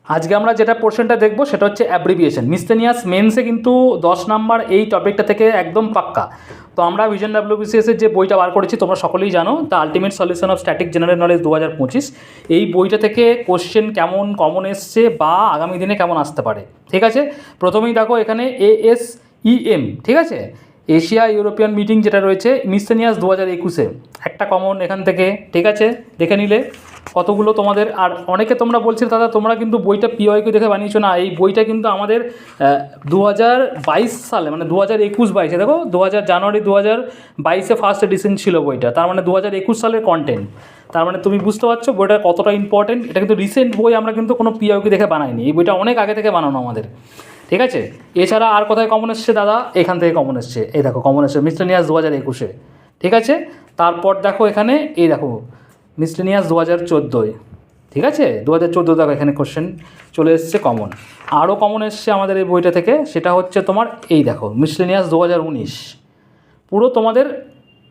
আজকে আমরা যেটা পোর্শনটা দেখব সেটা হচ্ছে অ্যাব্রিভিয়েশন। মিসলেনিয়াস মেন্সে কিন্তু 10 নাম্বার এই টপিকটা থেকে একদম পাক্কা। তো আমরা ভিশন ডাব্লিউবিসিএস এর যে বইটা বার করেছি তোমরা সকলেই জানো, the ultimate solution of static general knowledge 2025। এই বইটা থেকে কোশ্চেন কেমন কমন এসছে বা আগামী দিনে কেমন আসতে পারে, ঠিক আছে। প্রথমেই দেখো এখানে ASEM, ঠিক আছে, এশিয়া ইউরোপিয়ান মিটিং যেটা রয়েছে মিসলেনিয়াস 2021-এ একটা কমন এখান থেকে, ঠিক আছে, দেখে নিলে কতগুলো তোমাদের। আর অনেকে তোমরা বলছিলে দাদা তোমরা কিন্তু বইটা পিওয়াইকিউ দেখে বানিয়েছো না, এই বইটা কিন্তু আমাদের 2022 সালে মানে 2021-22 দেখো জানুয়ারি 2022-এ ফার্স্ট এডিশন ছিল বইটা, তার মানে 2021 সালের কন্টেন্ট। তার মানে তুমি বুঝতে পারছো বইটা কতটা ইম্পর্টেন্ট। এটা কিন্তু রিসেন্ট বই, আমরা কিন্তু কোনো পিওয়াইকিউ দেখে বানাইনি, এই বইটা অনেক আগে থেকে বানানো আমাদের, ঠিক আছে। এছাড়া আর কোথায় কমন এসছে দাদা, এখান থেকে কমন এসছে, এই দেখো কমন এসছে মিসলেনিয়াস 2021-এ, ঠিক আছে। তারপর দেখো এখানে এই দেখো মিসলেনিয়াস 2014, ঠিক আছে, 2014 দেখো এখানে কোশ্চেন চলে এসছে কমন। আরও কমন এসছে আমাদের এই বইটা থেকে, সেটা হচ্ছে তোমার এই দেখো মিসলেনিয়াস 2019। পুরো তোমাদের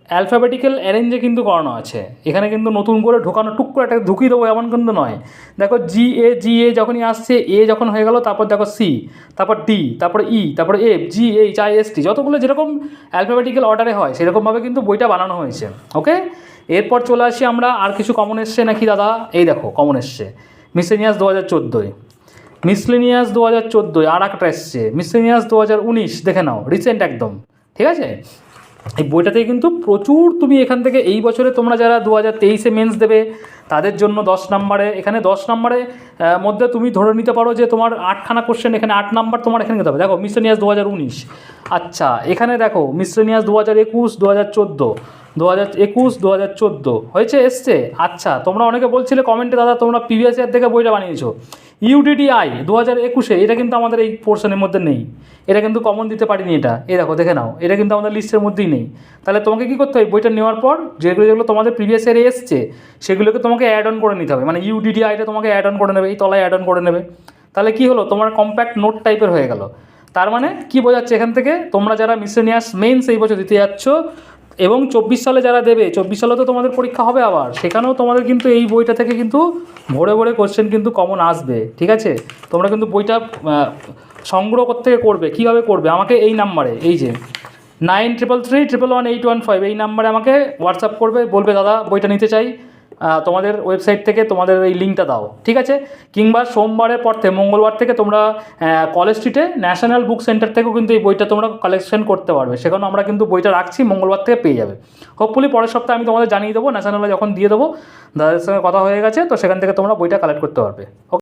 অ্যালফাবেটিক্যাল অ্যারেঞ্জে কিন্তু করানো আছে, এখানে কিন্তু নতুন করে ঢোকানো টুক করে একটা ঢুকিয়ে দেবো এমন কিন্তু নয়। দেখো জি এ যখনই আসছে, এ যখন হয়ে গেল তারপর দেখো সি, তারপর ডি, তারপরে ই, তারপরে এফ, GHIST, যতগুলো যেরকম অ্যালফাবেটিক্যাল অর্ডারে হয় সেরকমভাবে কিন্তু বইটা বানানো হয়েছে, ওকে। এরপর চলে আসি আমরা, আর কিছু কমন এসছে নাকি দাদা, এই দেখো কমন এসছে মিসলেনিয়াস 2014, মিসলেনিয়াস 2014 আর একটা এসছে মিসলেনিয়াস 2019, দেখে নাও রিসেন্ট একদম, ঠিক আছে। এই বইটাতে কিন্তু প্রচুর তুমি এখান থেকে এই বছরে তোমরা যারা 2023-এ মেন্স দেবে তাদের জন্য 10 নম্বরে, এখানে 10 নম্বরে মধ্যে তুমি ধরে নিতে পারো যে তোমার 8খানা কোশ্চেন, এখানে 8 নাম্বার তোমার এখানে নিতে হবে। দেখো মিসলেনিয়াস 2019, আচ্ছা এখানে দেখো মিসলেনিয়াস 2021, 2014, 2021, 2014 হয়েছে এসছে। আচ্ছা তোমরা অনেকে বলছিলে কমেন্টে দাদা তোমরা প্রিভিয়াস ইয়ার থেকে বইটা বানিয়েছো, UDDI 2021-এ, এটা কিন্তু আমাদের এই পোর্শনের মধ্যে নেই, এটা কিন্তু কমন দিতে পারিনি। এটা এই দেখো দেখে নাও, এটা কিন্তু আমাদের লিস্টের মধ্যেই নেই। তাহলে তোমাকে কী করতে হবে, বইটা নেওয়ার পর যেগুলো যেগুলো তোমাদের প্রিভিয়াস ইয়ারে এসছে সেগুলোকে তোমাকে অ্যাড অন করে নিতে হবে, মানে UDDIটা তোমাকে অ্যাড অন করে নেবে, এই তলায় অ্যাড অন করে নেবে। তাহলে কী হলো, তোমার কম্প্যাক্ট নোট টাইপের হয়ে গেল। তার মানে কী বোঝাচ্ছে এখান থেকে, তোমরা যারা মিসলেনিয়াস মেন্স এই বছর দিতে যাচ্ছ এবং 24 সালে যারা দেবে, 24 সালে তো তোমাদের পরীক্ষা হবে আবার, সেখানেও তোমাদের কিন্তু এই বইটা থেকে কিন্তু ভরে ভরে কোশ্চেন কিন্তু কমন আসবে, ঠিক আছে। তোমরা কিন্তু বইটা সংগ্রহ করতে করবে, কীভাবে করবে, আমাকে এই নাম্বারে, এই যে 9333111815 এই নাম্বারে আমাকে হোয়াটসঅ্যাপ করবে, বলবে দাদা বইটা নিতে চাই, তোমাদের ওয়েবসাইট থেকে তোমাদের এই লিঙ্কটা দাও, ঠিক আছে। কিংবা সোমবারের পর থেকে মঙ্গলবার থেকে তোমরা কলেজ স্ট্রিটে ন্যাশনাল বুক সেন্টার থেকেও কিন্তু এই বইটা তোমরা কালেকশন করতে পারবে, সেখানে আমরা কিন্তু বইটা রাখছি, মঙ্গলবার থেকে পেয়ে যাবে। হোপফুলি পরের সপ্তাহে আমি তোমাদের জানিয়ে দেবো, ন্যাশনালে যখন দিয়ে দেবো, দাদাদের সঙ্গে কথা হয়ে গেছে, তো সেখান থেকে তোমরা বইটা কালেক্ট করতে পারবে।